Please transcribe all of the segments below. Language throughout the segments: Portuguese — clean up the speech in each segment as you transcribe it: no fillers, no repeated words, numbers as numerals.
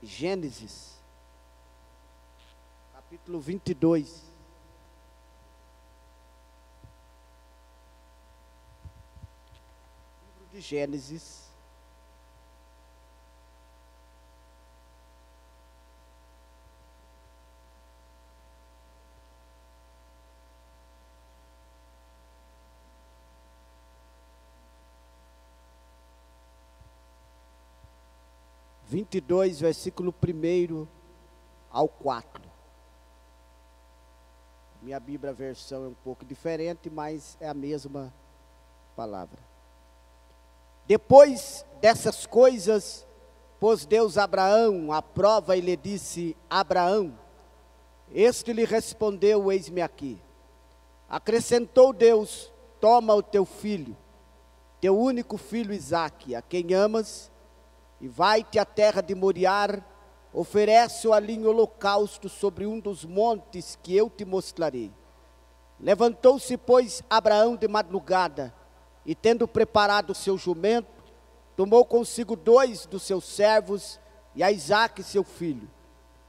Gênesis, capítulo 22. Livro de Gênesis, versículo 1 ao 4. Minha Bíblia, a versão é um pouco diferente, mas é a mesma palavra. Depois dessas coisas, pôs Deus a Abraão à prova e lhe disse: Abraão. Este lhe respondeu: eis-me aqui. Acrescentou Deus: toma o teu filho, teu único filho Isaque, a quem amas, e vai-te à terra de Moriá, oferece-o ali em holocausto sobre um dos montes que eu te mostrarei. Levantou-se, pois, Abraão de madrugada, e tendo preparado o seu jumento, tomou consigo 2 dos seus servos e a Isaque seu filho.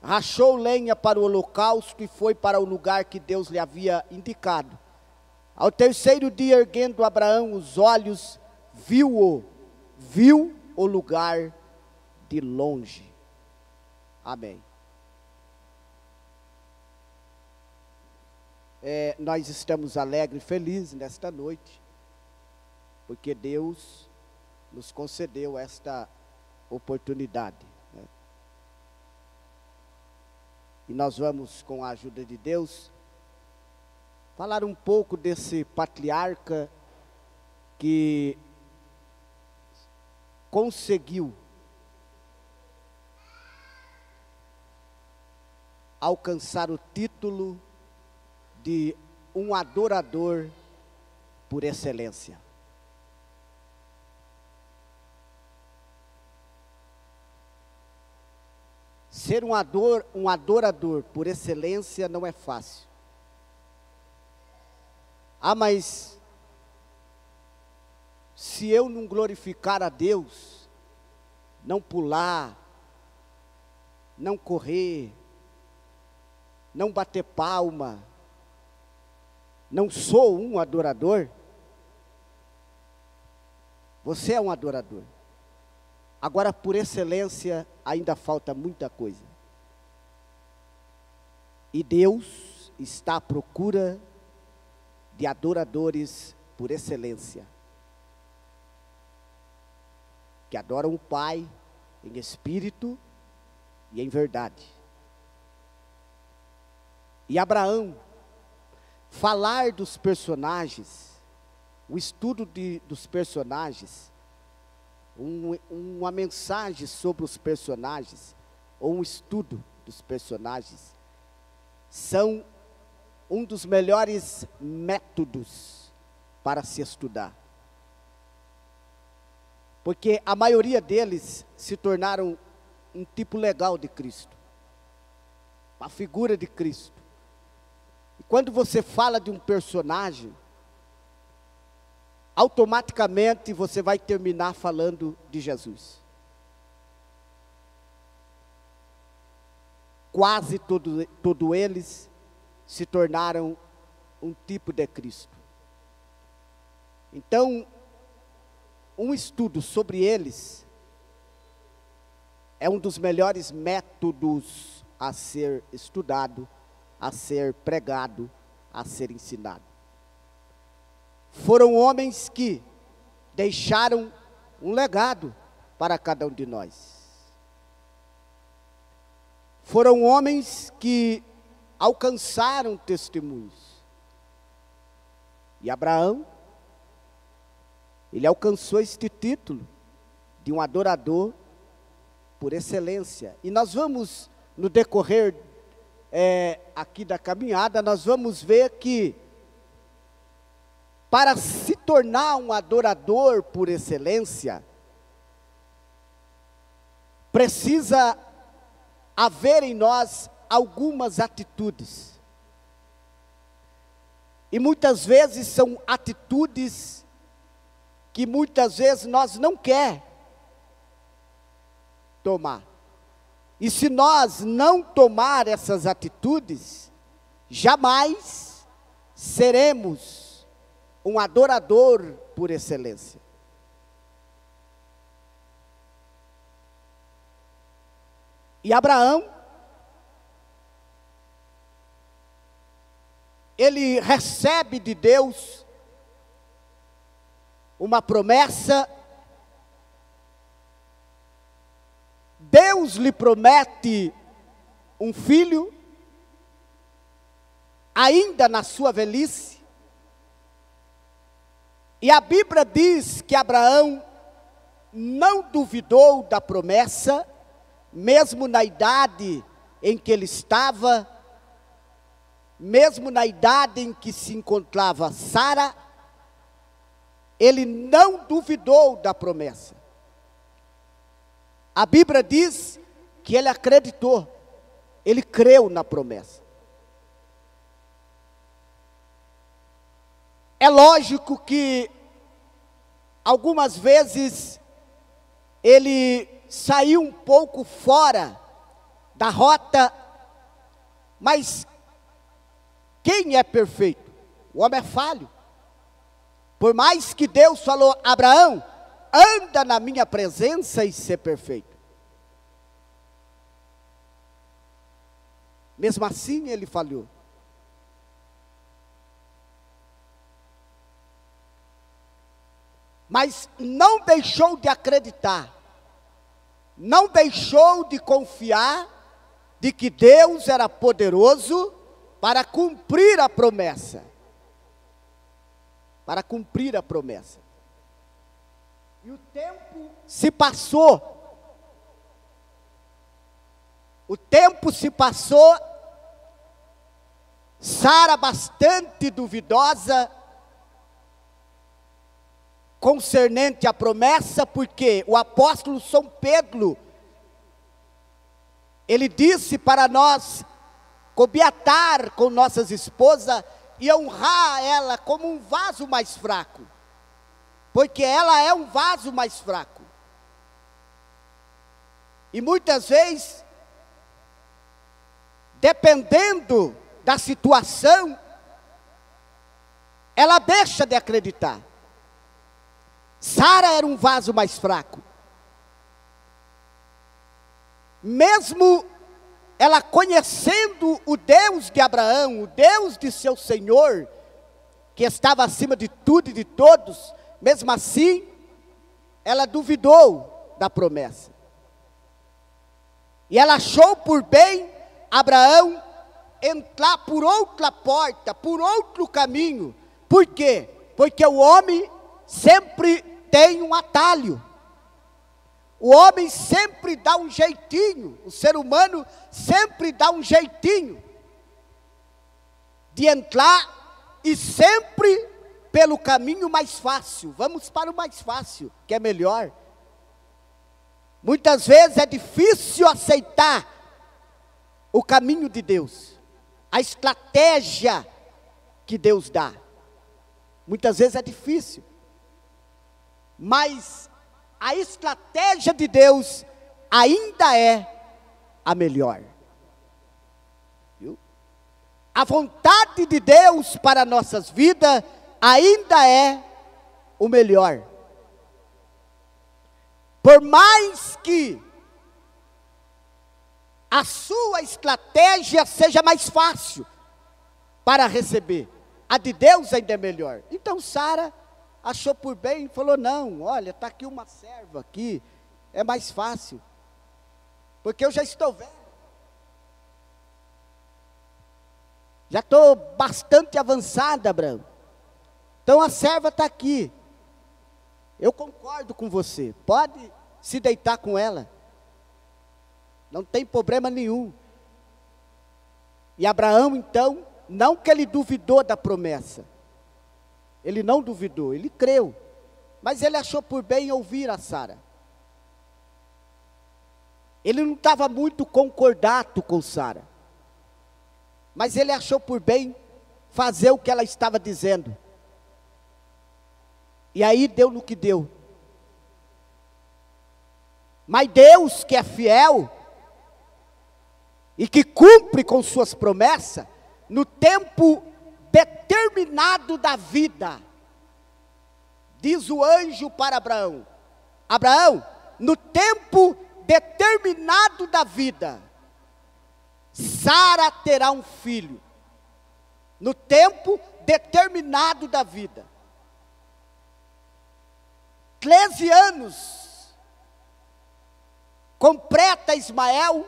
Rachou lenha para o holocausto e foi para o lugar que Deus lhe havia indicado. Ao terceiro dia, erguendo Abraão os olhos, viu o lugar de longe. Amém. Nós estamos alegres e felizes nesta noite, porque Deus nos concedeu esta oportunidade, né? E nós vamos, com a ajuda de Deus, falar um pouco desse patriarca que conseguiu alcançar o título de um adorador por excelência. Ser um adorador por excelência não é fácil. Mas se eu não glorificar a Deus, não pular, não correr, não bater palma, não sou um adorador, você é um adorador. Agora, por excelência, ainda falta muita coisa. E Deus está à procura de adoradores por excelência, que adoram o Pai em espírito e em verdade. E Abraão, falar dos personagens, o estudo dos personagens, uma mensagem sobre os personagens, ou um estudo dos personagens, são um dos melhores métodos para se estudar. Porque a maioria deles se tornaram um tipo legal de Cristo, uma figura de Cristo. E quando você fala de um personagem, automaticamente você vai terminar falando de Jesus. Quase todos eles se tornaram um tipo de Cristo. Então, um estudo sobre eles é um dos melhores métodos a ser estudado, a ser pregado, a ser ensinado. Foram homens que deixaram um legado para cada um de nós. Foram homens que alcançaram testemunhos. E Abraão, ele alcançou este título de um adorador por excelência. E nós vamos, no decorrer aqui da caminhada, nós vamos ver que para se tornar um adorador por excelência, precisa haver em nós algumas atitudes. E muitas vezes são atitudes que muitas vezes nós não quer tomar. E se nós não tomar essas atitudes, jamais seremos um adorador por excelência. E Abraão, ele recebe de Deus uma promessa. Deus lhe promete um filho, ainda na sua velhice. E a Bíblia diz que Abraão não duvidou da promessa, mesmo na idade em que ele estava, mesmo na idade em que se encontrava Sara, ele não duvidou da promessa. A Bíblia diz que ele acreditou, ele creu na promessa. É lógico que algumas vezes ele saiu um pouco fora da rota, mas quem é perfeito? O homem é falho. Por mais que Deus falou, Abraão, anda na minha presença e ser perfeito. Mesmo assim ele falhou. Mas não deixou de acreditar, não deixou de confiar de que Deus era poderoso para cumprir a promessa. Para cumprir a promessa. E o tempo se passou. O tempo se passou. Sara bastante duvidosa concernente à promessa, porque o apóstolo São Pedro, ele disse para nós cobiatar com nossas esposas e honrar ela como um vaso mais fraco, porque ela é um vaso mais fraco. E muitas vezes, dependendo da situação, ela deixa de acreditar. Sara era um vaso mais fraco. Mesmo ela conhecendo o Deus de Abraão, o Deus de seu Senhor, que estava acima de tudo e de todos, mesmo assim, ela duvidou da promessa. E ela achou por bem Abraão entrar por outra porta, por outro caminho. Por quê? Porque o homem sempre tem um atalho. O homem sempre dá um jeitinho, o ser humano sempre dá um jeitinho de entrar, e sempre pelo caminho mais fácil. Vamos para o mais fácil, que é melhor. Muitas vezes é difícil aceitar o caminho de Deus, a estratégia que Deus dá. Muitas vezes é difícil, mas a estratégia de Deus ainda é a melhor. Viu? A vontade de Deus para nossas vidas ainda é o melhor. Por mais que a sua estratégia seja mais fácil para receber, a de Deus ainda é melhor. Então Sara achou por bem e falou, não, olha, está aqui uma serva aqui, é mais fácil, porque eu já estou velho, já estou bastante avançada, Abraão, então a serva está aqui, eu concordo com você, pode se deitar com ela, não tem problema nenhum. E Abraão então, não que ele duvidou da promessa, ele não duvidou, ele creu, mas ele achou por bem ouvir a Sara. Ele não estava muito concordado com Sara, mas ele achou por bem fazer o que ela estava dizendo. E aí deu no que deu. Mas Deus, que é fiel, e que cumpre com suas promessas no tempo determinado da vida. Diz o anjo para Abraão: Abraão, no tempo determinado da vida, Sara terá um filho. No tempo determinado da vida. 13 anos completa Ismael.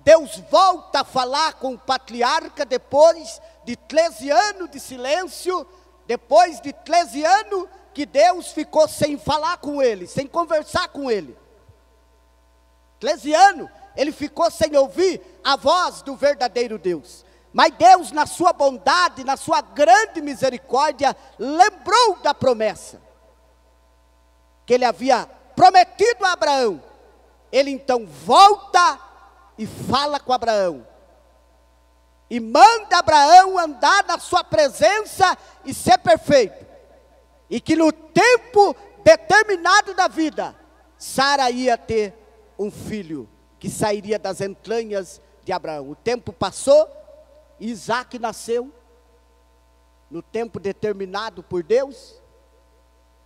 Deus volta a falar com o patriarca depois de 13 anos de silêncio, depois de 13 anos que Deus ficou sem falar com ele, sem conversar com ele. 13 anos ele ficou sem ouvir a voz do verdadeiro Deus. Mas Deus, na sua bondade, na sua grande misericórdia, lembrou da promessa que ele havia prometido a Abraão. Ele então volta e fala com Abraão, e manda Abraão andar na sua presença e ser perfeito, e que no tempo determinado da vida, Sara ia ter um filho, que sairia das entranhas de Abraão. O tempo passou, e Isaac nasceu, no tempo determinado por Deus,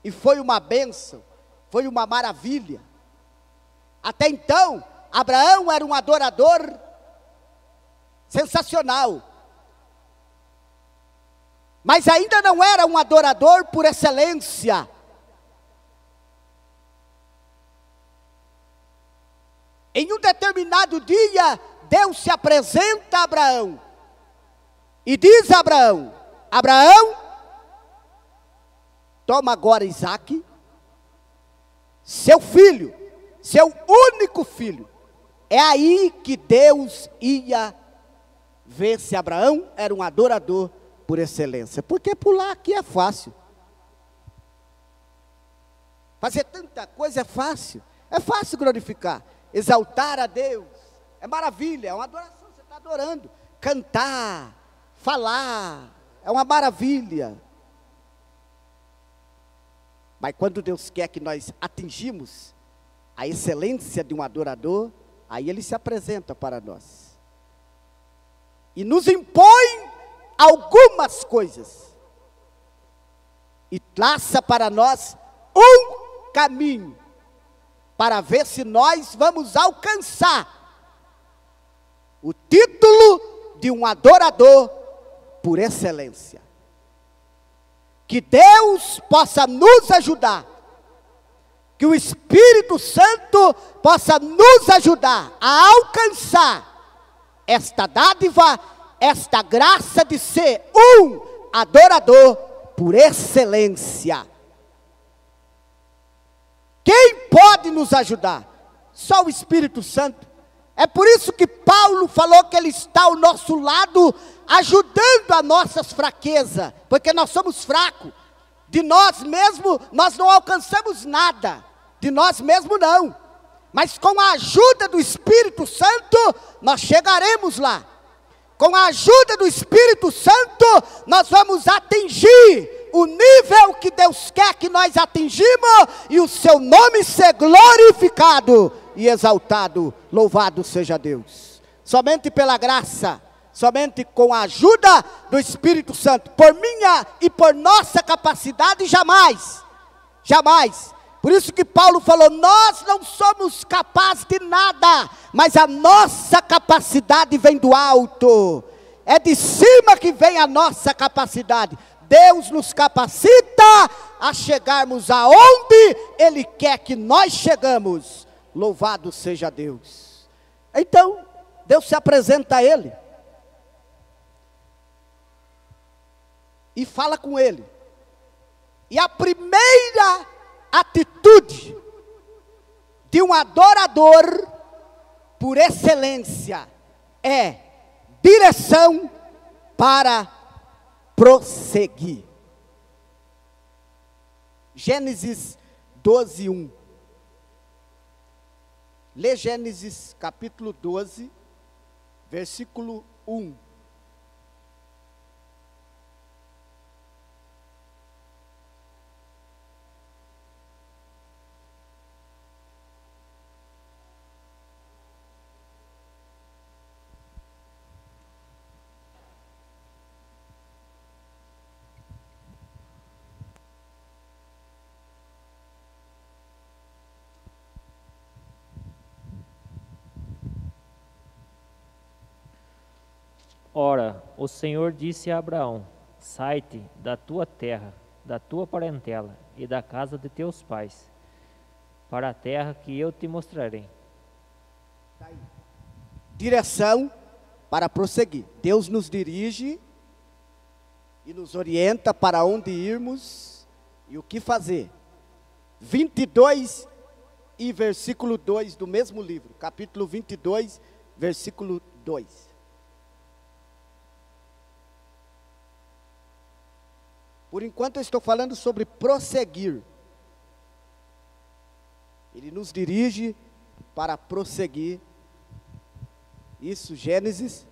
e foi uma bênção, foi uma maravilha. Até então, Abraão era um adorador sensacional, mas ainda não era um adorador por excelência. Em um determinado dia, Deus se apresenta a Abraão e diz a Abraão: Abraão, toma agora Isaque, seu filho, seu único filho. É aí que Deus ia ver se Abraão era um adorador por excelência. Porque pular aqui é fácil. Fazer tanta coisa é fácil. É fácil glorificar, exaltar a Deus. É maravilha, é uma adoração, você está adorando. Cantar, falar, é uma maravilha. Mas quando Deus quer que nós atingimos a excelência de um adorador, aí Ele se apresenta para nós e nos impõe algumas coisas e traça para nós um caminho para ver se nós vamos alcançar o título de um adorador por excelência. Que Deus possa nos ajudar, que o Espírito Santo possa nos ajudar a alcançar esta dádiva, esta graça de ser um adorador por excelência. Quem pode nos ajudar? Só o Espírito Santo. É por isso que Paulo falou que Ele está ao nosso lado, ajudando as nossas fraquezas, porque nós somos fracos. De nós mesmos, nós não alcançamos nada. De nós mesmos não, mas com a ajuda do Espírito Santo, nós chegaremos lá. Com a ajuda do Espírito Santo, nós vamos atingir o nível que Deus quer que nós atingimos, e o seu nome ser glorificado e exaltado. Louvado seja Deus. Somente pela graça, somente com a ajuda do Espírito Santo, por minha e por nossa capacidade, jamais, jamais. Por isso que Paulo falou, nós não somos capazes de nada, mas a nossa capacidade vem do alto. É de cima que vem a nossa capacidade. Deus nos capacita a chegarmos aonde Ele quer que nós chegamos. Louvado seja Deus. Então, Deus se apresenta a ele e fala com ele. E a primeira atitude de um adorador por excelência é direção para prosseguir. Gênesis 12:1. Lê Gênesis capítulo 12, versículo 1. Ora, o Senhor disse a Abraão: sai-te da tua terra, da tua parentela e da casa de teus pais, para a terra que eu te mostrarei. Direção para prosseguir. Deus nos dirige e nos orienta para onde irmos e o que fazer. 22 e versículo 2 do mesmo livro, capítulo 22, versículo 2. Por enquanto eu estou falando sobre prosseguir. Ele nos dirige para prosseguir. Isso, Gênesis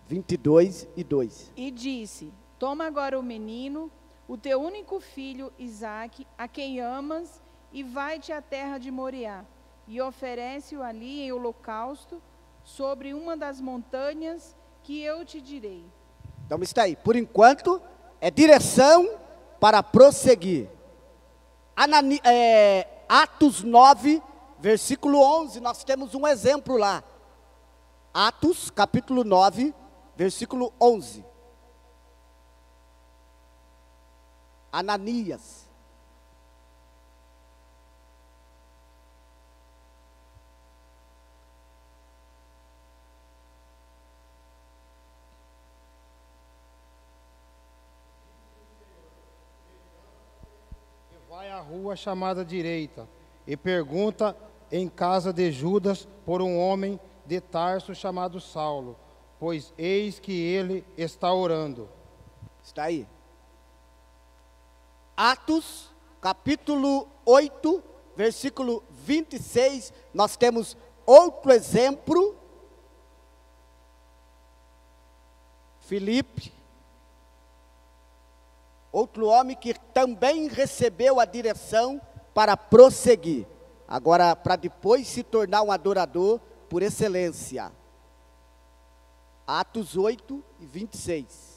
22 e 2. E disse: toma agora o menino, o teu único filho, Isaque, a quem amas, e vai-te à terra de Moriá, e oferece-o ali em holocausto, sobre uma das montanhas que eu te direi. Então está aí, por enquanto, é direção para prosseguir. Atos 9, versículo 11, nós temos um exemplo lá. Atos, capítulo 9, versículo 11. Ananias. Vai à rua chamada direita e pergunta em casa de Judas por um homem de Tarso chamado Saulo, pois eis que ele está orando. Está aí. Atos, capítulo 8, versículo 26, nós temos outro exemplo. Filipe, outro homem que também recebeu a direção para prosseguir. Agora, para depois se tornar um adorador por excelência. Atos 8 e 26.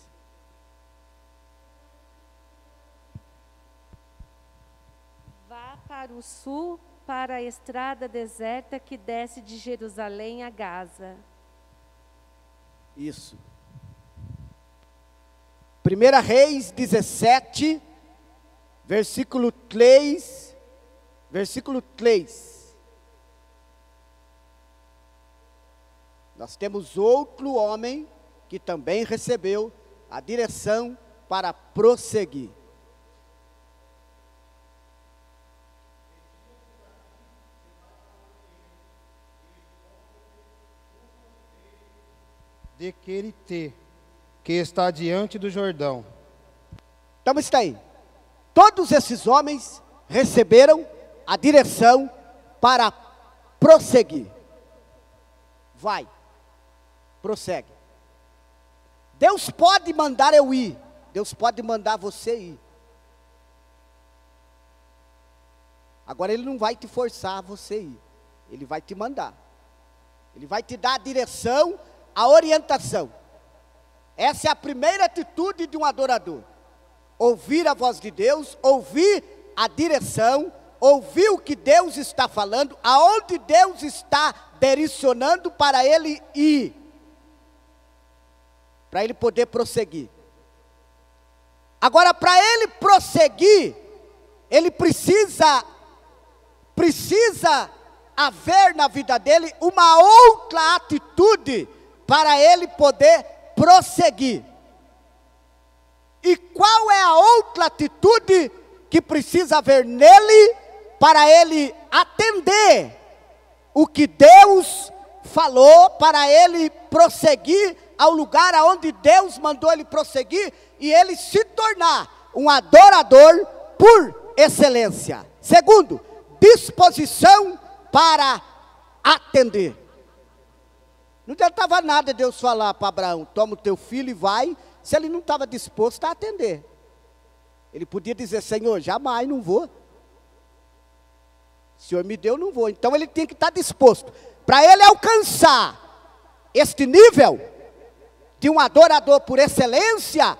Vá para o sul, para a estrada deserta que desce de Jerusalém a Gaza. Isso. 1 Reis 17, versículo 3, versículo 3. Nós temos outro homem que também recebeu a direção para prosseguir. De Querite, que está diante do Jordão. Então está aí. Todos esses homens receberam a direção para prosseguir. Vai, prossegue. Deus pode mandar eu ir. Deus pode mandar você ir. Agora Ele não vai te forçar a você ir. Ele vai te mandar. Ele vai te dar a direção, a orientação. Essa é a primeira atitude de um adorador. Ouvir a voz de Deus, ouvir a direção, ouvir o que Deus está falando, aonde Deus está direcionando para ele ir, para ele poder prosseguir. Agora, para ele prosseguir, ele precisa haver na vida dele uma outra atitude para ele poder prosseguir. E qual é a outra atitude que precisa haver nele para ele atender o que Deus falou, para ele prosseguir ao lugar aonde Deus mandou ele prosseguir e ele se tornar um adorador por excelência? Segundo, disposição para atender. Não adiantava nada Deus falar para Abraão: toma o teu filho e vai, se ele não estava disposto a atender. Ele podia dizer: Senhor, jamais, não vou. O Senhor me deu, não vou. Então ele tem que estar disposto. Para ele alcançar este nível de um adorador por excelência,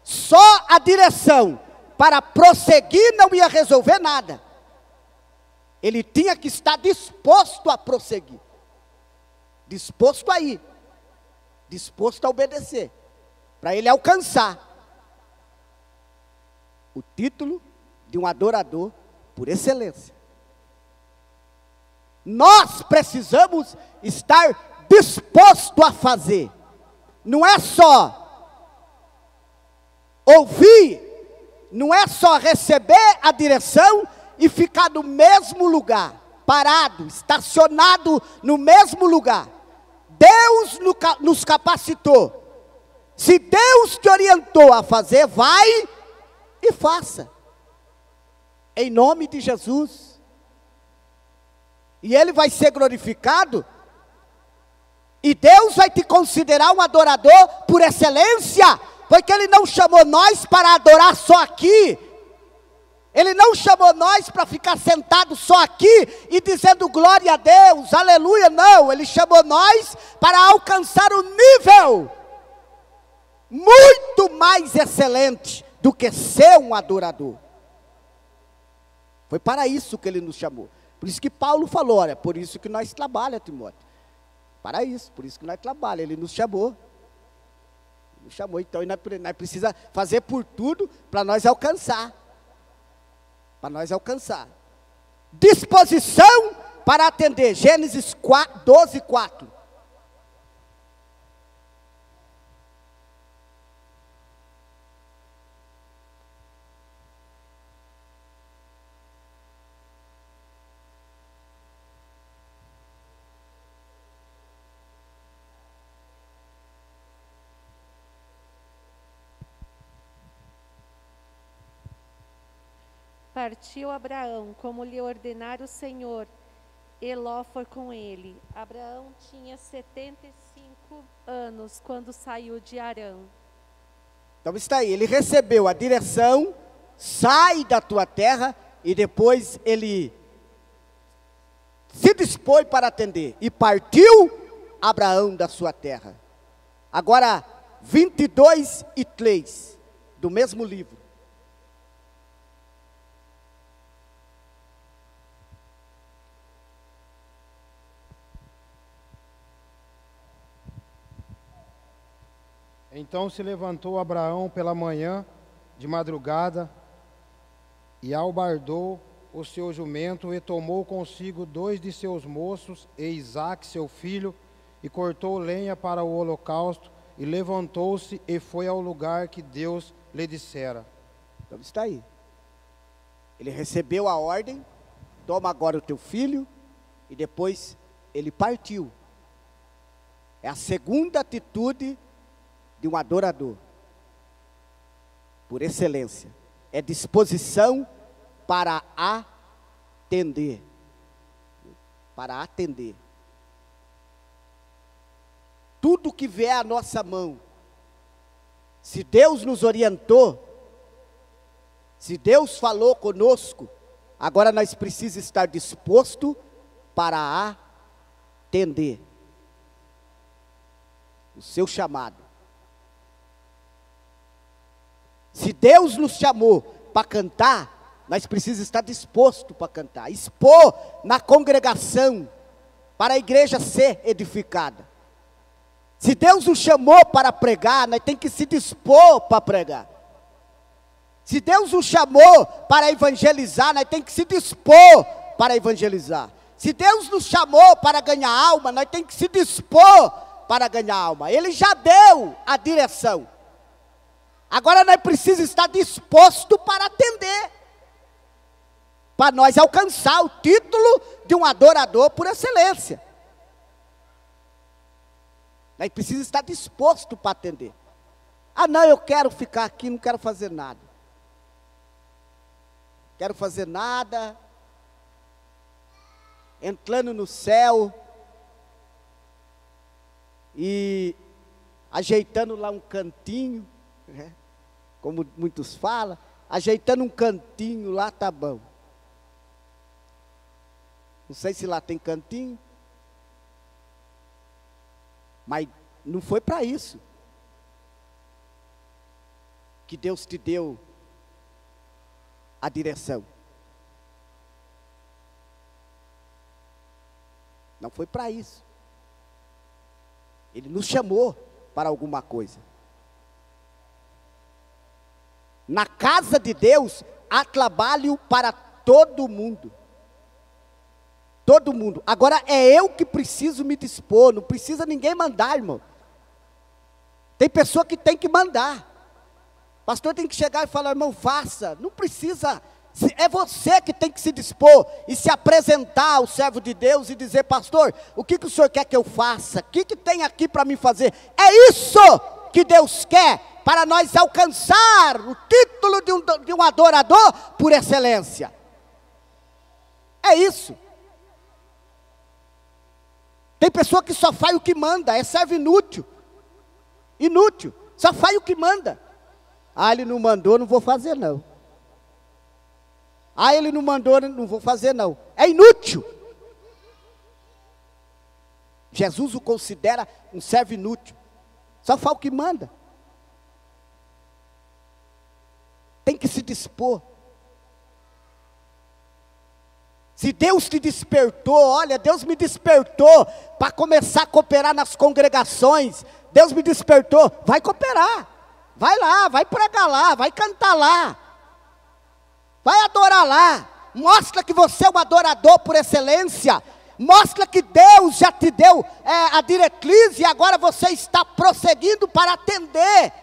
só a direção para prosseguir não ia resolver nada. Ele tinha que estar disposto a prosseguir. Disposto a ir. disposto a obedecer, para ele alcançar o título de um adorador por excelência. Nós precisamos estar disposto a fazer. Não é só ouvir, não é só receber a direção e ficar no mesmo lugar, parado, estacionado no mesmo lugar. Deus nos capacitou. Se Deus te orientou a fazer, vai e faça. Em nome de Jesus. E Ele vai ser glorificado. E Deus vai te considerar um adorador por excelência. Porque Ele não chamou nós para adorar só aqui. Ele não chamou nós para ficar sentado só aqui e dizendo glória a Deus, aleluia, não. Ele chamou nós para alcançar um nível muito mais excelente do que ser um adorador. Foi para isso que Ele nos chamou. Por isso que Paulo falou, olha, por isso que nós trabalhamos, Timóteo. Para isso, por isso que nós trabalhamos. Ele nos chamou. Nos chamou, então nós precisamos fazer por tudo para nós alcançar. Para nós alcançar. Disposição para atender. Gênesis 12, 4. Partiu Abraão, como lhe ordenara o Senhor, e Ló foi com ele. Abraão tinha 75 anos quando saiu de Harã. Então está aí, ele recebeu a direção, sai da tua terra, e depois ele se dispôs para atender. E partiu Abraão da sua terra. Agora, 22 e 3, do mesmo livro. Então se levantou Abraão pela manhã, de madrugada, e albardou o seu jumento, e tomou consigo 2 de seus moços, e Isaque seu filho, e cortou lenha para o holocausto, e levantou-se e foi ao lugar que Deus lhe dissera. Então está aí. Ele recebeu a ordem, toma agora o teu filho, e depois ele partiu. É a segunda atitude de um adorador, por excelência, é disposição para atender, tudo que vier à nossa mão, se Deus nos orientou, se Deus falou conosco, agora nós precisamos estar disposto para atender o seu chamado. Se Deus nos chamou para cantar, nós precisamos estar disposto para cantar, expor na congregação, para a igreja ser edificada. Se Deus nos chamou para pregar, nós temos que se dispor para pregar. Se Deus nos chamou para evangelizar, nós temos que se dispor para evangelizar. Se Deus nos chamou para ganhar alma, nós temos que se dispor para ganhar alma. Ele já deu a direção. Agora nós precisamos estar disposto para atender, para nós alcançar o título de um adorador por excelência. Nós precisamos estar disposto para atender. Ah não, eu quero ficar aqui, não quero fazer nada. Quero fazer nada, entrando no céu e ajeitando lá um cantinho, né? Como muitos falam, ajeitando um cantinho lá, tá bom. Não sei se lá tem cantinho, mas não foi para isso que Deus te deu a direção. Não foi para isso. Ele nos chamou para alguma coisa. Na casa de Deus, há trabalho para todo mundo. Todo mundo. Agora é eu que preciso me dispor, não precisa ninguém mandar, irmão. Tem pessoa que tem que mandar. Pastor tem que chegar e falar, irmão, faça. Não precisa. É você que tem que se dispor e se apresentar ao servo de Deus e dizer, pastor, o que o senhor quer que eu faça? O que tem aqui para me fazer? É isso que Deus quer para nós alcançar o título de um adorador por excelência. É isso. Tem pessoa que só faz o que manda, é servo inútil. Inútil, só faz o que manda. Ah, ele não mandou, não vou fazer não. Ah, ele não mandou, não vou fazer não. É inútil. Jesus o considera um servo inútil. Só faz o que manda. Tem que se dispor. Se Deus te despertou, olha, Deus me despertou para começar a cooperar nas congregações. Deus me despertou, vai cooperar. Vai lá, vai pregar lá, vai cantar lá. Vai adorar lá. Mostra que você é um adorador por excelência. Mostra que Deus já te deu a diretriz e agora você está prosseguindo para atender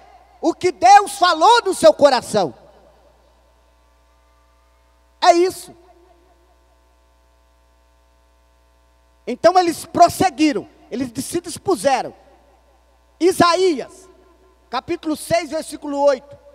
o que Deus falou no seu coração. É isso. Então eles prosseguiram, eles se dispuseram. Isaías, capítulo 6, versículo 8.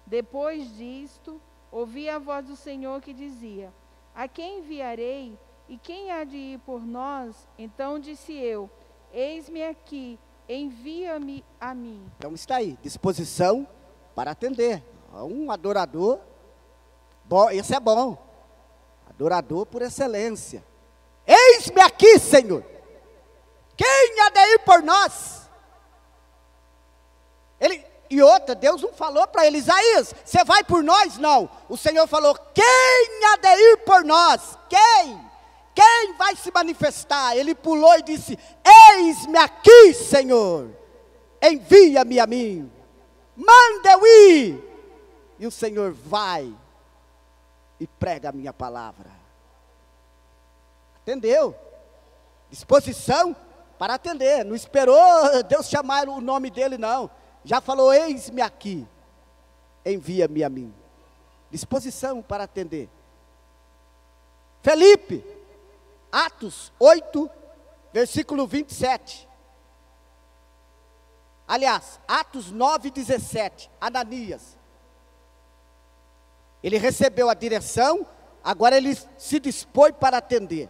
Depois disto, ouvi a voz do Senhor que dizia, a quem enviarei e quem há de ir por nós? Então disse eu, eis-me aqui, envia-me a mim. Então está aí, disposição para atender. Um adorador, bom, esse é bom. Adorador por excelência. Eis-me aqui, Senhor. Quem há de ir por nós? E outra, Deus não falou para ele, Isaías, você vai por nós? Não. O Senhor falou, quem há de ir por nós? Quem? Quem vai se manifestar? Ele pulou e disse, eis-me aqui, Senhor. Envia-me a mim. Manda eu ir. E o Senhor vai e prega a minha palavra. Entendeu? Disposição para atender. Não esperou Deus chamar o nome dele, não. Já falou, eis-me aqui, envia-me a mim. Disposição para atender. Felipe, Atos 8, versículo 27. Aliás, Atos 9, 17, Ananias. Ele recebeu a direção, agora ele se dispôs para atender.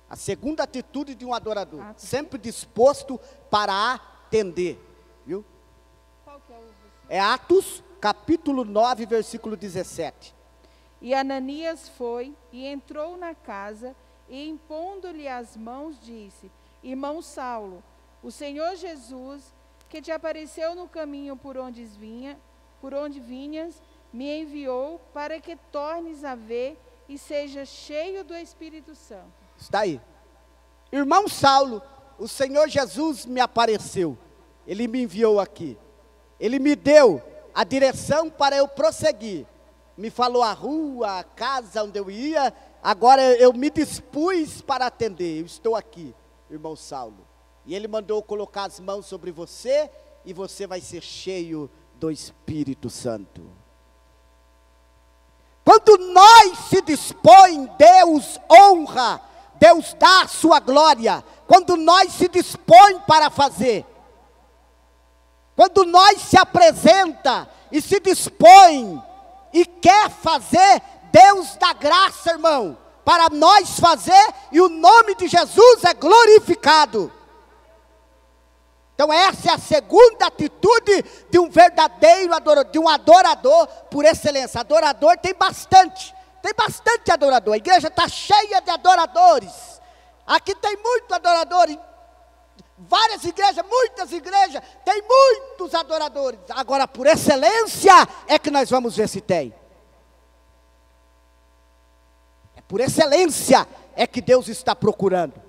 A segunda atitude de um adorador, sempre disposto para atender, viu? Qual que é o... É Atos, capítulo 9, versículo 17. E Ananias foi e entrou na casa e impondo-lhe as mãos disse, irmão Saulo, o Senhor Jesus, que te apareceu no caminho por onde vinhas, me enviou para que tornes a ver e seja cheio do Espírito Santo. Está aí. Irmão Saulo, o Senhor Jesus me apareceu. Ele me enviou aqui. Ele me deu a direção para eu prosseguir. Me falou a rua, a casa onde eu ia. Agora eu me dispus para atender. Eu estou aqui, irmão Saulo. E ele mandou colocar as mãos sobre você e você vai ser cheio do Espírito Santo. Quando nós se dispõe, Deus honra, Deus dá a sua glória. Quando nós se dispõe para fazer, quando nós se apresenta e se dispõe e quer fazer, Deus dá graça, irmão, para nós fazer e o nome de Jesus é glorificado. Então essa é a segunda atitude de um verdadeiro adorador, de um adorador por excelência. Adorador tem bastante adorador. A igreja está cheia de adoradores. Aqui tem muito adorador. Em várias igrejas, muitas igrejas, tem muitos adoradores. Agora, por excelência, é que nós vamos ver se tem. É por excelência é que Deus está procurando.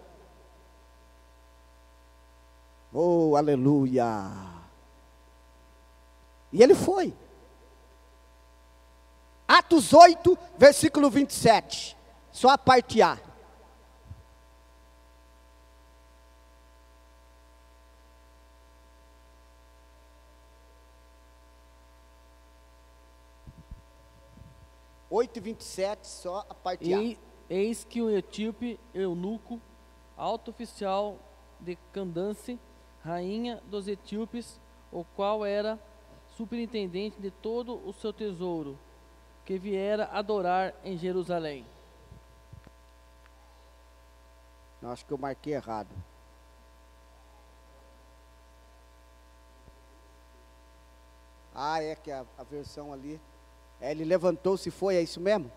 Oh, aleluia. E ele foi. Atos 8, versículo 27. Só a parte A. Oito e 27, só a parte A. Eis que o etíope eunuco, alto oficial de Candace, rainha dos etíopes, o qual era superintendente de todo o seu tesouro, que viera adorar em Jerusalém. Não, acho que eu marquei errado. Ah, é que a versão ali. Ele levantou-se e foi, é isso mesmo?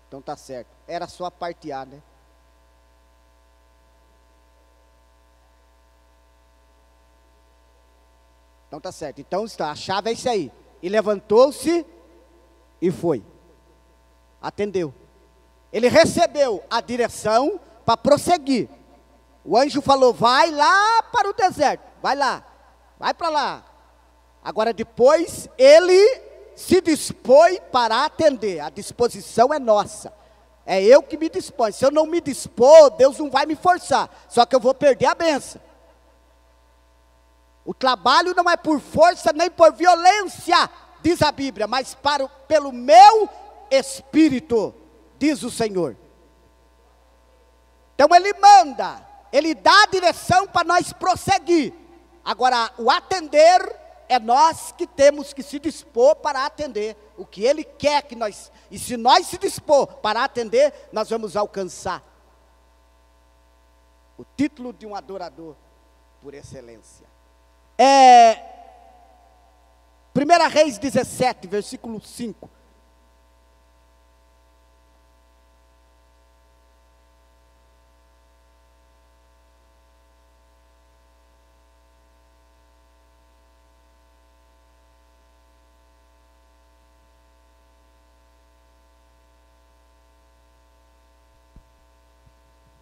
Então tá certo. Era só a parte A, né? Então tá certo. Então a chave é isso aí. E levantou-se e foi. Atendeu. Ele recebeu a direção para prosseguir. O anjo falou: vai lá para o deserto. Vai lá. Vai para lá. Agora depois ele se dispõe para atender. A disposição é nossa. É eu que me disponho. Se eu não me dispor, Deus não vai me forçar. Só que eu vou perder a bênção. O trabalho não é por força nem por violência, diz a Bíblia, mas pelo meu espírito, diz o Senhor. Então ele manda, ele dá a direção para nós prosseguir. Agora, o atender é nós que temos que se dispor para atender o que ele quer que nós, e se nós se dispor para atender, nós vamos alcançar o título de um adorador por excelência. 1 Reis 17, versículo 5.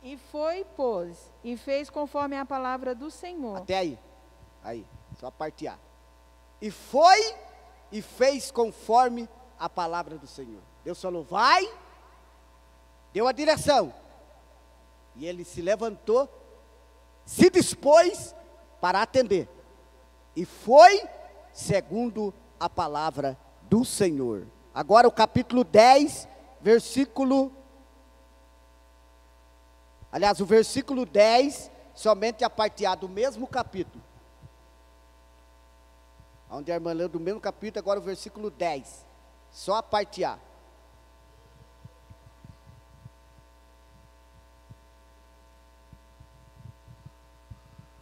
E foi, pois, e fez conforme a palavra do Senhor. Até aí. Aí, só a parte A. E foi e fez conforme a palavra do Senhor. Deus falou: vai, deu a direção. E ele se levantou, se dispôs para atender. E foi segundo a palavra do Senhor. Agora o capítulo 10, versículo... Aliás, o versículo 10, somente a parte A do mesmo capítulo. Onde a irmã leu do mesmo capítulo, agora o versículo 10. Só a parte A.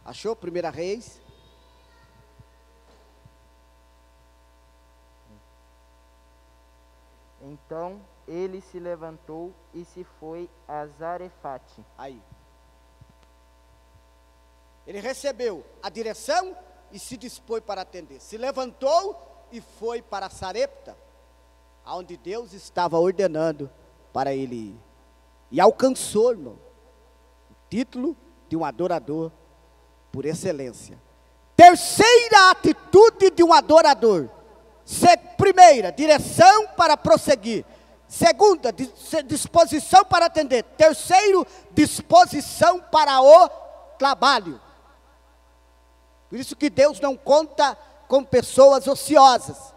Achou? 1 Reis? Então ele se levantou e se foi a Zarefate. Aí. Ele recebeu a direção e se dispôs para atender. Se levantou e foi para Sarepta, aonde Deus estava ordenando para ele ir. E alcançou, irmão, o título de um adorador por excelência. Terceira atitude de um adorador. Primeira, direção para prosseguir. Segunda, disposição para atender. Terceiro, disposição para o trabalho. Por isso que Deus não conta com pessoas ociosas.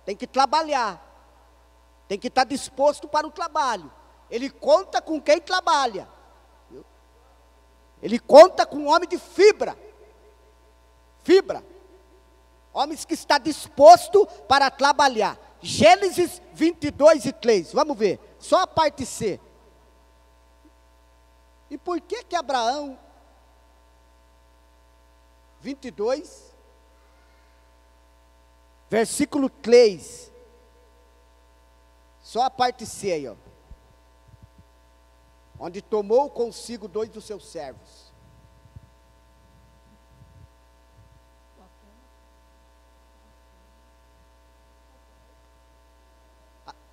Tem que trabalhar. Tem que estar disposto para o trabalho. Ele conta com quem trabalha. Ele conta com um homem de fibra. Fibra. Homens que está disposto para trabalhar. Gênesis 22 e 3. Vamos ver. Só a parte C. E por que Abraão 22, versículo 3. Só a parte C aí, ó. Onde tomou consigo 2 dos seus servos.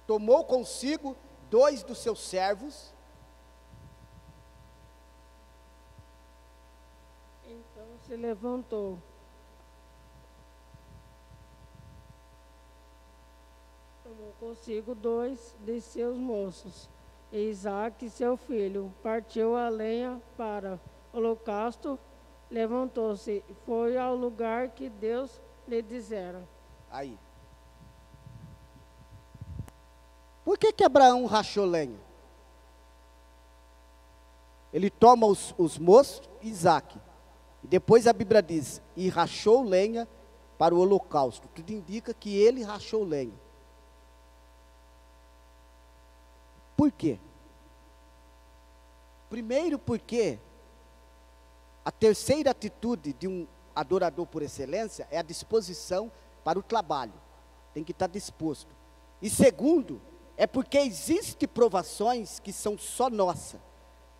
Tomou consigo 2 dos seus servos. Então se levantou. Tomou consigo 2 de seus moços. E Isaque, seu filho, partiu a lenha para o holocausto, levantou-se e foi ao lugar que Deus lhe dissera. Aí. Por que Abraão rachou lenha? Ele toma os moços, Isaque. E depois a Bíblia diz, e rachou lenha para o holocausto. Tudo indica que ele rachou lenha. Por quê? Primeiro porque a terceira atitude de um adorador por excelência é a disposição para o trabalho. Tem que estar disposto. E segundo, é porque existem provações que são só nossas.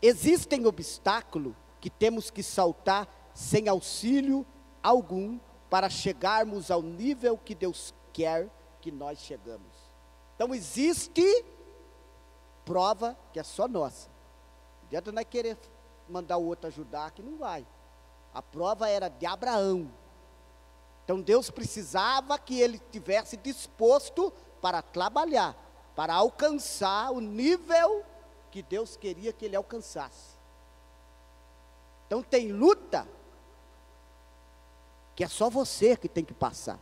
Existem obstáculos que temos que saltar sem auxílio algum para chegarmos ao nível que Deus quer que nós chegamos. Então existe prova que é só nossa. Não adianta nós querer mandar o outro ajudar, que não vai. A prova era de Abraão. Então Deus precisava que ele estivesse disposto para trabalhar, para alcançar o nível que Deus queria que ele alcançasse. Então tem luta que é só você que tem que passar.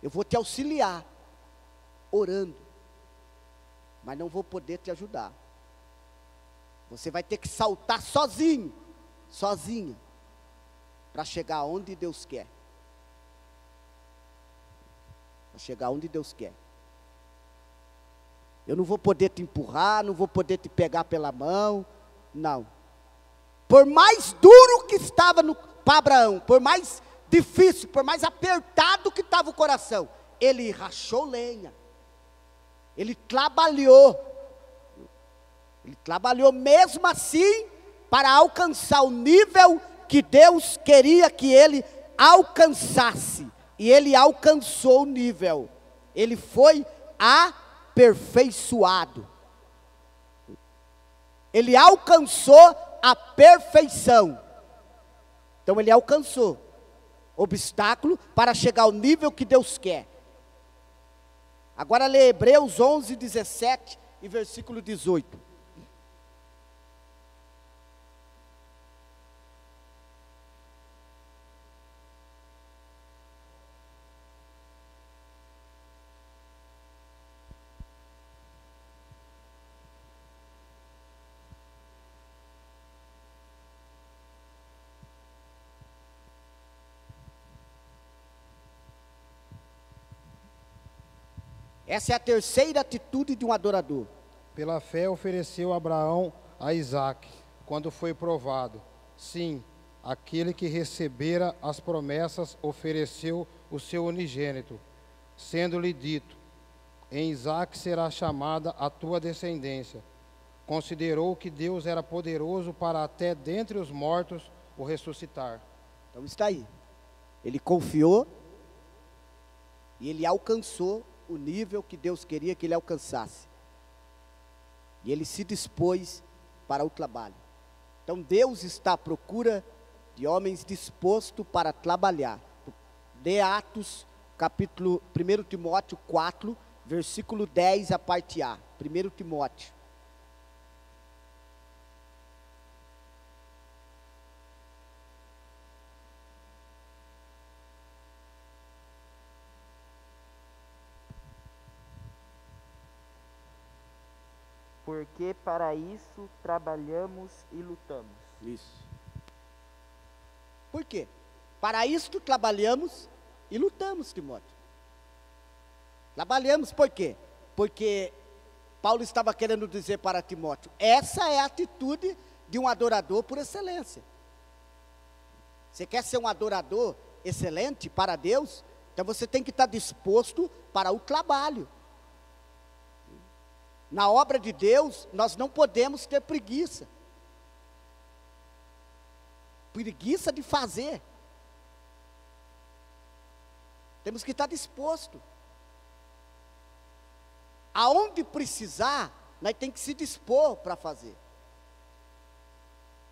Eu vou te auxiliar, orando, mas não vou poder te ajudar. Você vai ter que saltar sozinho, sozinha, para chegar onde Deus quer. Para chegar onde Deus quer. Eu não vou poder te empurrar, não vou poder te pegar pela mão, não. Por mais duro que estava para Abraão, por mais difícil, por mais apertado que estava o coração, ele rachou lenha, ele trabalhou mesmo assim, para alcançar o nível que Deus queria que ele alcançasse, e ele alcançou o nível, ele foi aperfeiçoado, ele alcançou a perfeição. Então ele alcançou obstáculo para chegar ao nível que Deus quer. Agora lê Hebreus 11, 17 e versículo 18. Essa é a terceira atitude de um adorador. Pela fé ofereceu Abraão a Isaque, quando foi provado. Sim, aquele que recebera as promessas ofereceu o seu unigênito, sendo-lhe dito, em Isaque será chamada a tua descendência. Considerou que Deus era poderoso para até dentre os mortos o ressuscitar. Então está aí. Ele confiou e ele alcançou o nível que Deus queria que ele alcançasse. E ele se dispôs para o trabalho. Então Deus está à procura de homens dispostos para trabalhar. Dê Atos, capítulo 1 Timóteo 4, versículo 10, a parte A. 1 Timóteo. Porque para isso trabalhamos e lutamos. Isso. Por quê? Para isso trabalhamos e lutamos, Timóteo. Trabalhamos por quê? Porque Paulo estava querendo dizer para Timóteo, essa é a atitude de um adorador por excelência. Você quer ser um adorador excelente para Deus? Então você tem que estar disposto para o trabalho. Na obra de Deus, nós não podemos ter preguiça. Preguiça de fazer. Temos que estar disposto. Aonde precisar, nós temos que se dispor para fazer.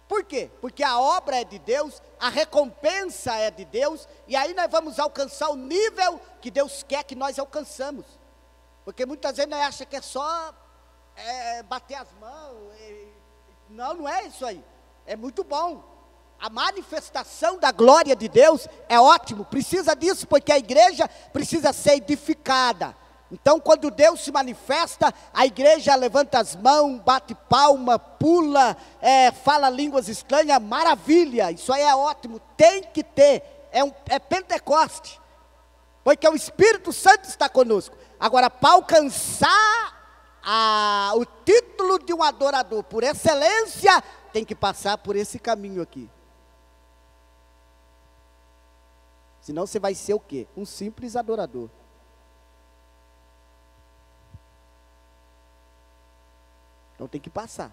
Por quê? Porque a obra é de Deus, a recompensa é de Deus, e aí nós vamos alcançar o nível que Deus quer que nós alcançamos. Porque muitas vezes nós achamos que é só bater as mãos. Não, não é isso aí. É muito bom. A manifestação da glória de Deus é ótimo, precisa disso, porque a igreja precisa ser edificada. Então, quando Deus se manifesta, a igreja levanta as mãos, bate palma, pula, fala línguas estranhas, maravilha, isso aí é ótimo, tem que ter, é Pentecoste, porque o Espírito Santo está conosco. Agora, para alcançar o título de um adorador por excelência, tem que passar por esse caminho aqui. Senão você vai ser o quê? Um simples adorador. Então tem que passar.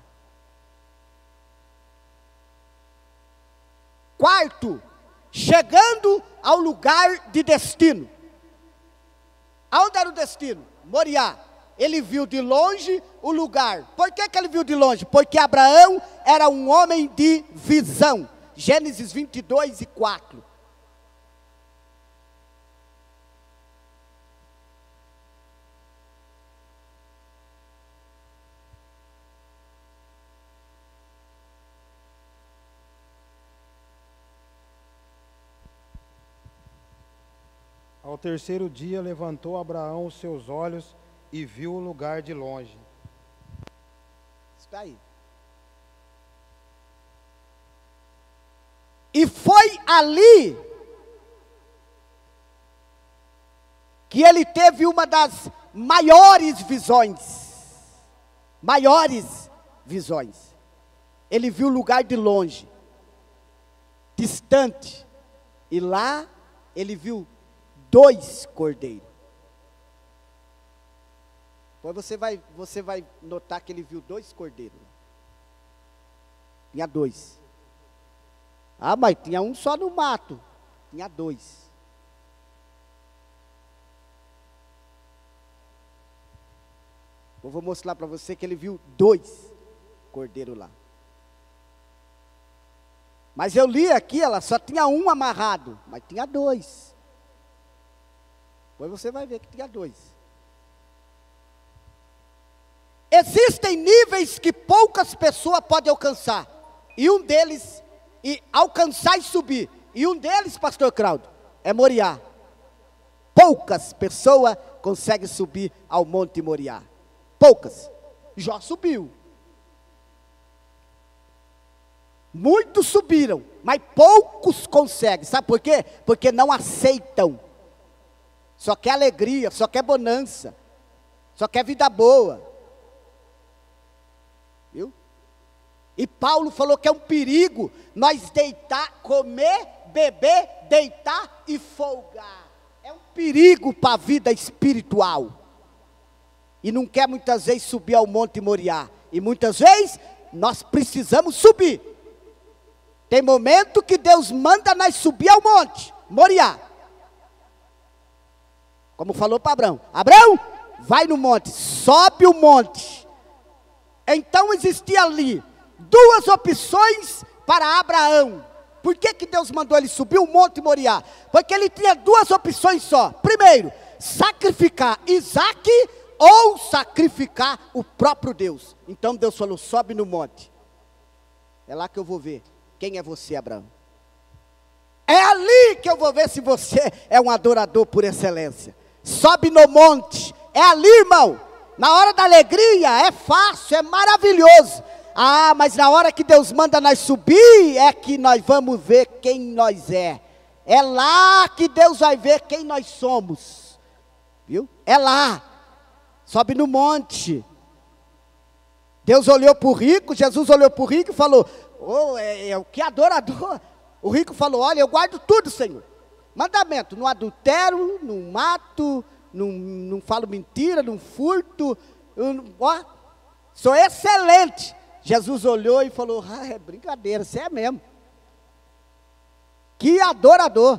Quarto, chegando ao lugar de destino. Aonde era o destino? Moriá. Ele viu de longe o lugar. Por que ele viu de longe? Porque Abraão era um homem de visão. Gênesis 22:4. Ao terceiro dia levantou Abraão os seus olhos e viu o lugar de longe. Está aí. E foi ali que ele teve uma das maiores visões. Maiores visões. Ele viu o lugar de longe, distante. E lá ele viu 2 cordeiros. Depois você vai notar que ele viu 2 cordeiros. Tinha 2. Ah, mas tinha um só no mato. Tinha 2. Eu vou mostrar para você que ele viu 2 cordeiros lá. Mas eu li aqui, ela só tinha um amarrado, mas tinha 2. Depois você vai ver que tinha 2. Existem níveis que poucas pessoas podem alcançar. E um deles, alcançar e subir. E um deles, pastor Claudio, é Moriá. Poucas pessoas conseguem subir ao Monte Moriá. Poucas. Jó subiu. Muitos subiram, mas poucos conseguem. Sabe por quê? Porque não aceitam. Só quer alegria, só quer bonança, só quer vida boa. Viu? E Paulo falou que é um perigo nós deitar, comer, beber, deitar e folgar. É um perigo para a vida espiritual. E não quer muitas vezes subir ao Monte Moriá. E muitas vezes nós precisamos subir. Tem momento que Deus manda nós subir ao Monte Moriá. Como falou para Abraão. Abraão, vai no monte, sobe o monte. Então existia ali 2 opções para Abraão. Por que Deus mandou ele subir o Monte Moriá? Porque ele tinha 2 opções só. Primeiro, sacrificar Isaque ou sacrificar o próprio Deus. Então Deus falou, sobe no monte. É lá que eu vou ver quem é você, Abraão. É ali que eu vou ver se você é um adorador por excelência. Sobe no monte, é ali, irmão. Na hora da alegria é fácil, é maravilhoso. Ah, mas na hora que Deus manda nós subir, é que nós vamos ver quem nós é. É lá que Deus vai ver quem nós somos. Viu? É lá. Sobe no monte. Deus olhou para o rico, Jesus olhou para o rico e falou, que adorador. O rico falou: olha, eu guardo tudo, Senhor. Mandamento: não adultero, não mato, não falo mentira, não furto. Sou excelente. Jesus olhou e falou: ah, é brincadeira, você é mesmo. Que adorador.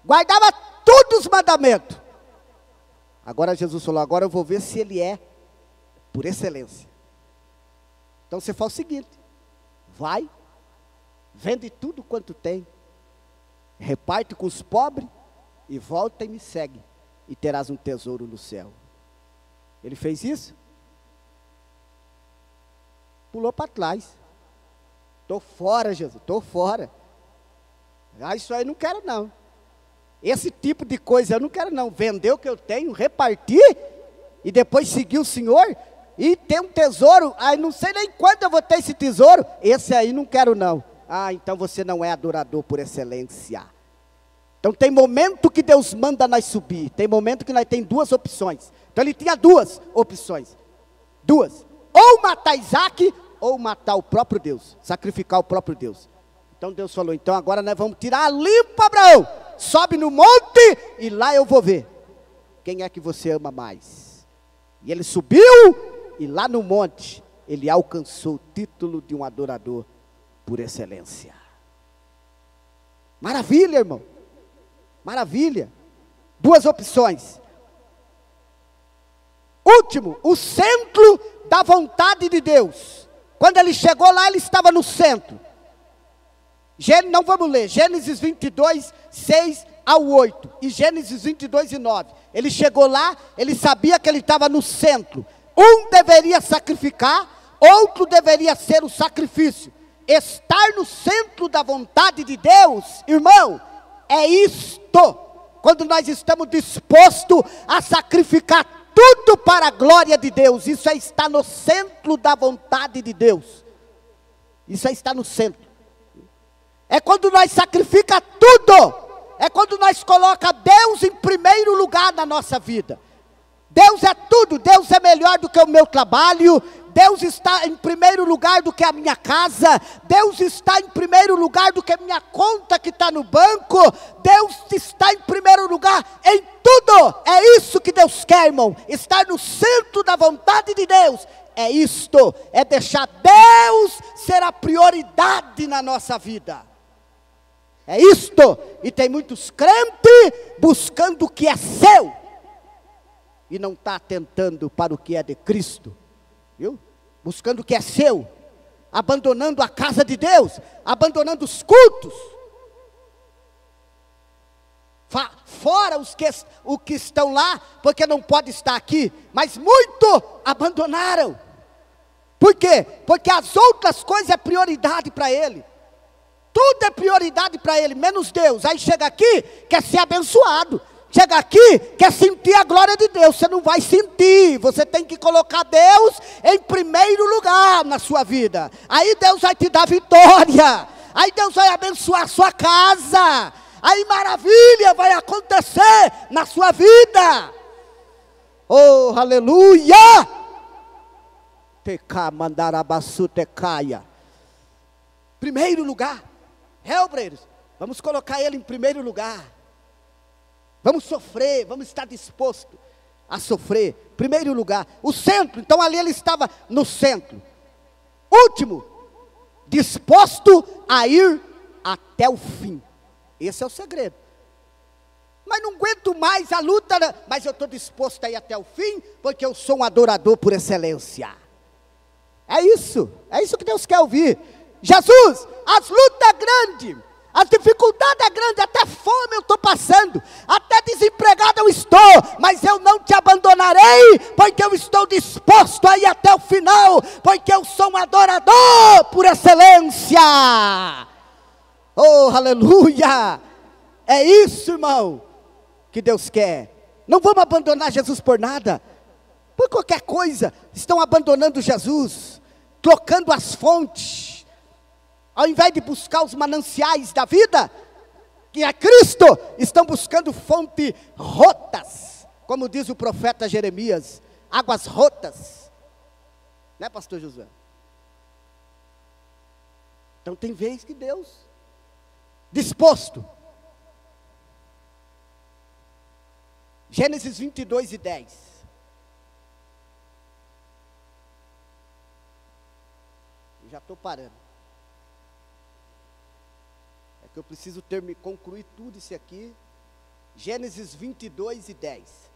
Guardava todos os mandamentos. Agora Jesus falou: agora eu vou ver se ele é por excelência. Então você faz o seguinte: vai, vende tudo quanto tem, reparte com os pobres e volta e me segue, e terás um tesouro no céu. Ele fez isso? Pulou para trás. Estou fora, Jesus, estou fora. Ah, isso aí eu não quero não. Esse tipo de coisa eu não quero não. Vender o que eu tenho, repartir e depois seguir o Senhor e ter um tesouro. Aí não sei nem quando eu vou ter esse tesouro. Esse aí não quero não. Ah, então você não é adorador por excelência. Então tem momento que Deus manda nós subir. Tem momento que nós tem duas opções. Então ele tinha duas opções. Duas. Ou matar Isaac, ou matar o próprio Deus. Sacrificar o próprio Deus. Então Deus falou: então agora nós vamos tirar limpo Abraão. Sobe no monte e lá eu vou ver quem é que você ama mais. E ele subiu e lá no monte ele alcançou o título de um adorador por excelência. Maravilha, irmão. Maravilha. Duas opções. Último, o centro da vontade de Deus. Quando ele chegou lá, ele estava no centro. Não vamos ler, Gênesis 22, 6 ao 8, e Gênesis 22 e 9. Ele chegou lá, ele sabia que ele estava no centro. Um deveria sacrificar, outro deveria ser o sacrifício. Estar no centro da vontade de Deus, irmão, é isto. Quando nós estamos dispostos a sacrificar tudo para a glória de Deus, isso é estar no centro da vontade de Deus. Isso é estar no centro. É quando nós sacrifica tudo. É quando nós coloca Deus em primeiro lugar na nossa vida. Deus é tudo. Deus é melhor do que o meu trabalho. Deus está em primeiro lugar do que a minha casa. Deus está em primeiro lugar do que a minha conta que está no banco. Deus está em primeiro lugar em tudo. É isso que Deus quer, irmão. Estar no centro da vontade de Deus. É isto. É deixar Deus ser a prioridade na nossa vida. É isto. E tem muitos crentes buscando o que é seu e não está atentando para o que é de Cristo. Viu? Buscando o que é seu, abandonando a casa de Deus, abandonando os cultos. Fora os que estão lá, porque não pode estar aqui, mas muito abandonaram. Por quê? Porque as outras coisas é prioridade para ele. Tudo é prioridade para ele, menos Deus. Aí chega aqui, quer ser abençoado. Chega aqui, quer sentir a glória de Deus. Você não vai sentir. Você tem que colocar Deus em primeiro lugar na sua vida. Aí Deus vai te dar vitória. Aí Deus vai abençoar a sua casa. Aí maravilha vai acontecer na sua vida. Oh, aleluia! Teca mandarabaçu tecaia. Primeiro lugar. Obreiros, vamos colocar ele em primeiro lugar. Vamos sofrer, vamos estar disposto a sofrer. Primeiro lugar, o centro. Então ali ele estava no centro. Último, disposto a ir até o fim. Esse é o segredo. Mas não aguento mais a luta, mas eu estou disposto a ir até o fim, porque eu sou um adorador por excelência. É isso que Deus quer ouvir. Jesus, as lutas é grandes, as dificuldades é grande, até fome eu estou passando, até desempregado eu estou, mas eu não te abandonarei, porque eu estou disposto a ir até o final, porque eu sou um adorador por excelência. Oh, aleluia! É isso, irmão, que Deus quer. Não vamos abandonar Jesus por nada, por qualquer coisa. Estão abandonando Jesus, trocando as fontes. Ao invés de buscar os mananciais da vida, que é Cristo, estão buscando fontes rotas, como diz o profeta Jeremias, águas rotas, né, pastor Josué? Então tem vez que Deus disposto. Gênesis 22 e 10. Já estou parando. É que eu preciso concluir tudo isso aqui. Gênesis 22 e 10.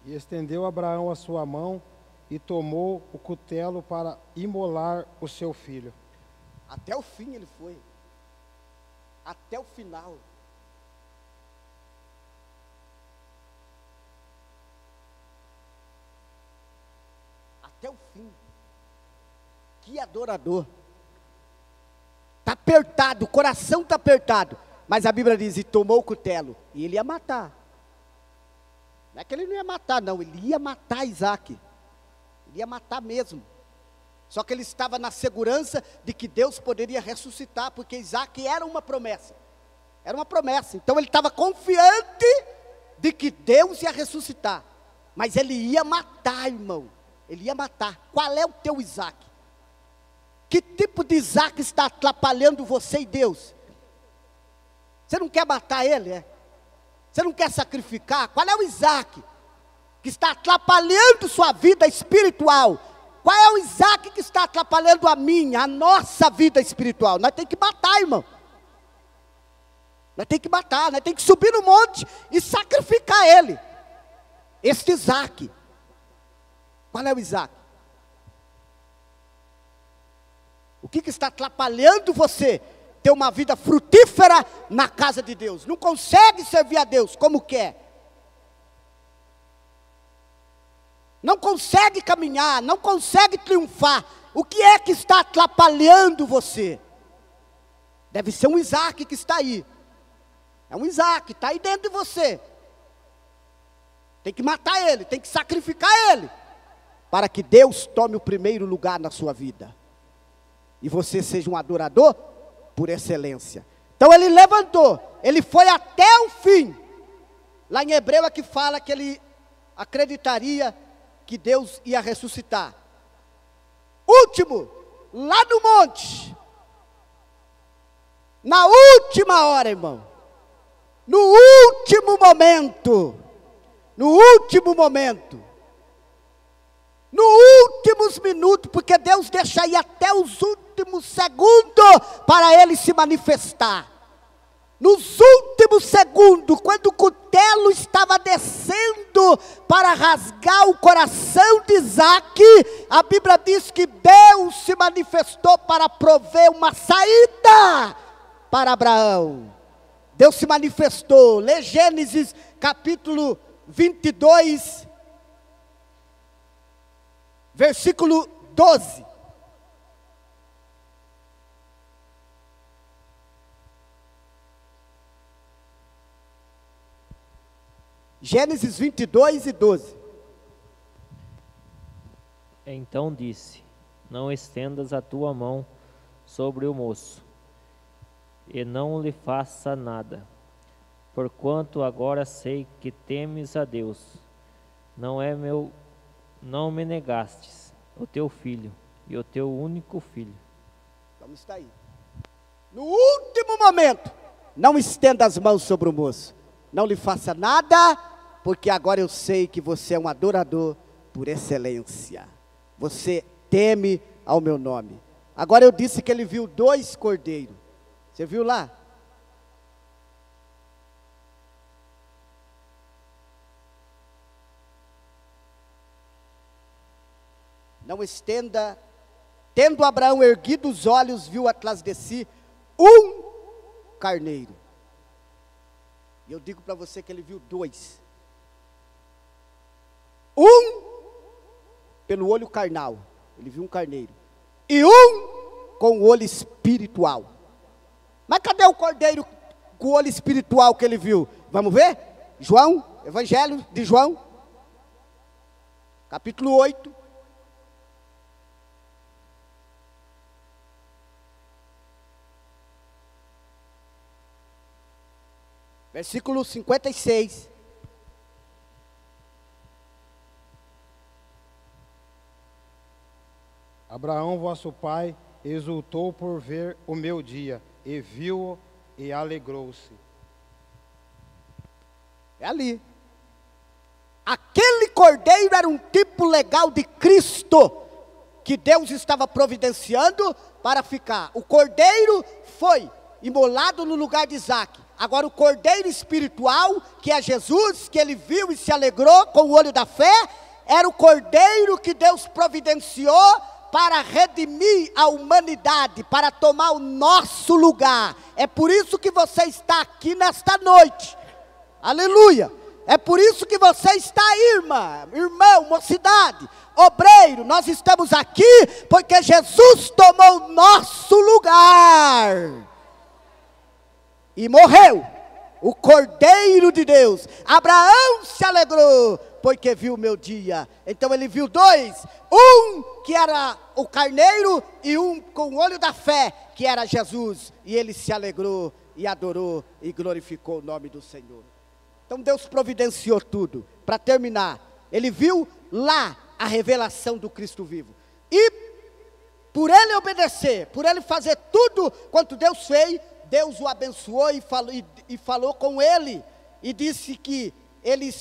E estendeu Abraão a sua mão e tomou o cutelo para imolar o seu filho. Até o fim ele foi. Até o final. Até o fim. Que adorador. Está apertado, o coração está apertado. Mas a Bíblia diz, e tomou o cutelo. E ele ia matar. Não é que ele não ia matar, não. Ele ia matar Isaac. Ele ia matar mesmo. Só que ele estava na segurança de que Deus poderia ressuscitar, porque Isaac era uma promessa. Era uma promessa. Então ele estava confiante de que Deus ia ressuscitar. Mas ele ia matar, irmão. Ele ia matar. Qual é o teu Isaac? Que tipo de Isaac está atrapalhando você e Deus? Você não quer matar ele, é? Você não quer sacrificar? Qual é o Isaac que está atrapalhando sua vida espiritual? Qual é o Isaac que está atrapalhando a minha, a nossa vida espiritual? Nós temos que matar, irmão. Nós temos que matar, nós temos que subir no monte e sacrificar ele. Este Isaac. Qual é o Isaac? O que está atrapalhando você ter uma vida frutífera na casa de Deus? Não consegue servir a Deus como quer. Não consegue caminhar, não consegue triunfar. O que é que está atrapalhando você? Deve ser um Isaac que está aí. É um Isaac, está aí dentro de você. Tem que matar ele, tem que sacrificar ele, para que Deus tome o primeiro lugar na sua vida. E você seja um adorador por excelência. Então ele levantou, ele foi até o fim. Lá em Hebreu é que fala que ele acreditaria que Deus ia ressuscitar. Último, lá no monte, na última hora, irmão, no último momento, nos últimos minutos, porque Deus deixa aí até os últimos segundos para ele se manifestar. Nos últimos segundos, quando o cutelo estava descendo para rasgar o coração de Isaac, a Bíblia diz que Deus se manifestou para prover uma saída para Abraão. Deus se manifestou. Lê Gênesis capítulo 22, versículo 12. Gênesis 22 e 12. Então disse: não estendas a tua mão sobre o moço, e não lhe faça nada, porquanto agora sei que temes a Deus. Não me negastes o teu filho, e o teu único filho. Então está aí. No último momento, não estenda as mãos sobre o moço, não lhe faça nada, porque agora eu sei que você é um adorador por excelência. Você teme ao meu nome. Agora eu disse que ele viu 2 cordeiros. Você viu lá? Não estenda. Tendo Abraão erguido os olhos, viu atrás de si um carneiro. E eu digo para você que ele viu 2. Um pelo olho carnal, ele viu um carneiro. E um com o olho espiritual. Mas cadê o cordeiro com o olho espiritual que ele viu? Vamos ver? João, Evangelho de João, capítulo 8. Versículo 56. Abraão, vosso pai, exultou por ver o meu dia, e viu-o e alegrou-se. É ali. Aquele cordeiro era um tipo legal de Cristo, que Deus estava providenciando para ficar. O cordeiro foi imolado no lugar de Isaque. Agora o cordeiro espiritual, que é Jesus, que ele viu e se alegrou com o olho da fé, era o cordeiro que Deus providenciou para redimir a humanidade, para tomar o nosso lugar. É por isso que você está aqui nesta noite. Aleluia! É por isso que você está aí, irmão, mocidade, obreiro. Nós estamos aqui porque Jesus tomou o nosso lugar e morreu, o Cordeiro de Deus. Abraão se alegrou porque viu o meu dia. Então ele viu dois, um que era o carneiro e um com o olho da fé, que era Jesus. E ele se alegrou e adorou e glorificou o nome do Senhor. Então Deus providenciou tudo. Para terminar, ele viu lá a revelação do Cristo vivo. E por ele obedecer, por ele fazer tudo quanto Deus fez, Deus o abençoou e falou com ele. E disse que ele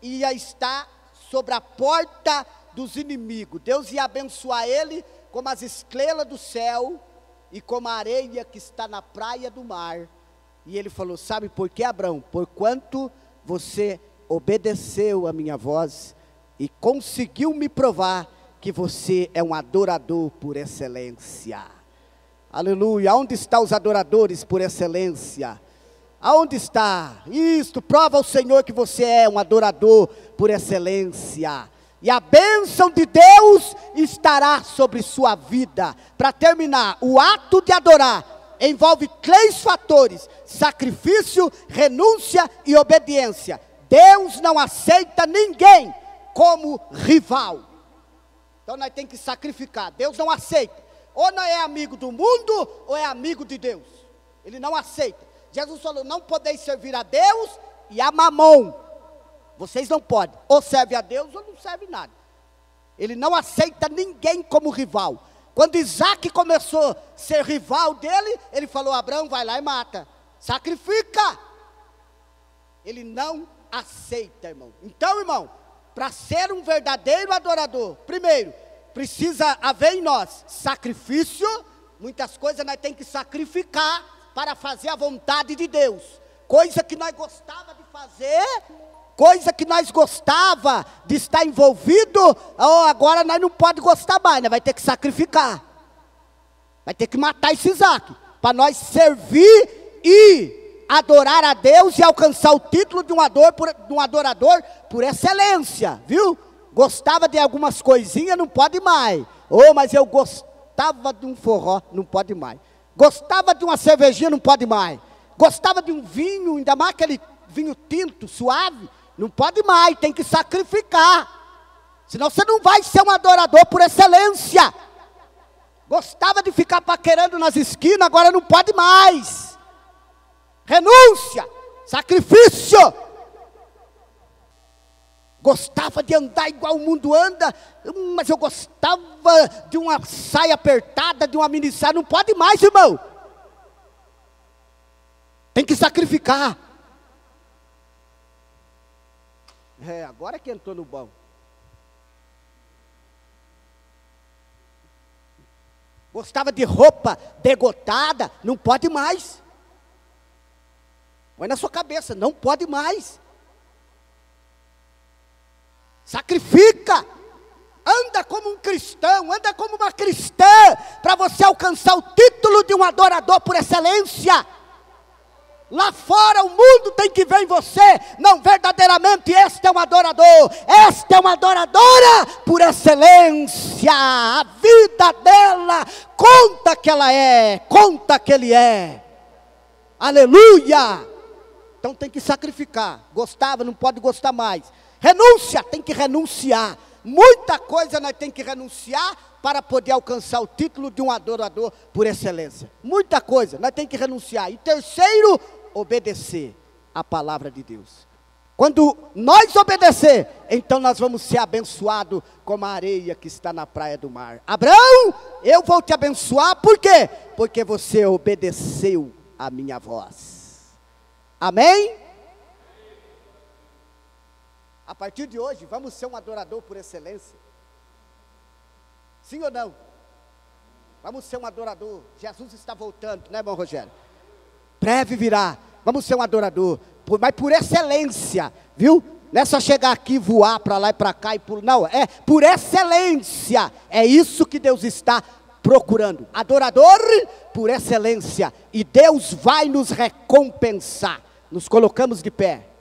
ia estar sobre a porta dos inimigos. Deus ia abençoar ele como as estrelas do céu e como a areia que está na praia do mar. E ele falou, sabe por quê, Abraão? Porquanto você obedeceu a minha voz e conseguiu me provar que você é um adorador por excelência. Aleluia. Aonde estão os adoradores por excelência? Aonde está? Isto, prova ao Senhor que você é um adorador por excelência. E a bênção de Deus estará sobre sua vida. Para terminar, o ato de adorar envolve 3 fatores: sacrifício, renúncia e obediência. Deus não aceita ninguém como rival. Então nós temos que sacrificar. Deus não aceita. Ou não é amigo do mundo, ou é amigo de Deus. Ele não aceita. Jesus falou, não podeis servir a Deus e a Mamon. Vocês não podem. Ou serve a Deus ou não serve nada. Ele não aceita ninguém como rival. Quando Isaque começou a ser rival dele, ele falou, Abraão, vai lá e mata. Sacrifica. Ele não aceita, irmão. Então, irmão, para ser um verdadeiro adorador, primeiro, precisa haver em nós sacrifício. Muitas coisas nós temos que sacrificar para fazer a vontade de Deus. Coisa que nós gostava de fazer, coisa que nós gostava de estar envolvido, agora nós não podemos gostar mais, nós vai ter que sacrificar. Vai ter que matar esse Isaque, para nós servir e adorar a Deus e alcançar o título de um adorador por excelência, viu? Gostava de algumas coisinhas, não pode mais. Mas eu gostava de um forró, não pode mais. Gostava de uma cervejinha, não pode mais. Gostava de um vinho, ainda mais aquele vinho tinto, suave, não pode mais, tem que sacrificar. Senão você não vai ser um adorador por excelência. Gostava de ficar paquerando nas esquinas, agora não pode mais. Renúncia, sacrifício. Gostava de andar igual o mundo anda, mas eu gostava de uma saia apertada, de uma mini saia, não pode mais, irmão. Tem que sacrificar. Agora que entrou no bom. Gostava de roupa degotada, não pode mais. Põe na sua cabeça, não pode mais. Sacrifica, anda como um cristão, anda como uma cristã, para você alcançar o título de um adorador por excelência. Lá fora o mundo tem que ver em você, não, verdadeiramente este é um adorador, esta é uma adoradora por excelência. A vida dela conta que ela é, conta que ele é. Aleluia. Então tem que sacrificar. Gostava, não pode gostar mais. Renúncia, tem que renunciar. Muita coisa nós temos que renunciar para poder alcançar o título de um adorador por excelência. Muita coisa nós temos que renunciar. E terceiro, obedecer a palavra de Deus. Quando nós obedecer, então nós vamos ser abençoados como a areia que está na praia do mar. Abraão, eu vou te abençoar, por quê? Porque você obedeceu a minha voz. Amém? A partir de hoje, vamos ser um adorador por excelência. Sim ou não? Vamos ser um adorador. Jesus está voltando, né, irmão Rogério? Breve virá. Vamos ser um adorador, mas por excelência, viu? Não é só chegar aqui, voar para lá e para cá e pular. Não, é por excelência. É isso que Deus está procurando. Adorador por excelência. E Deus vai nos recompensar. Nos colocamos de pé.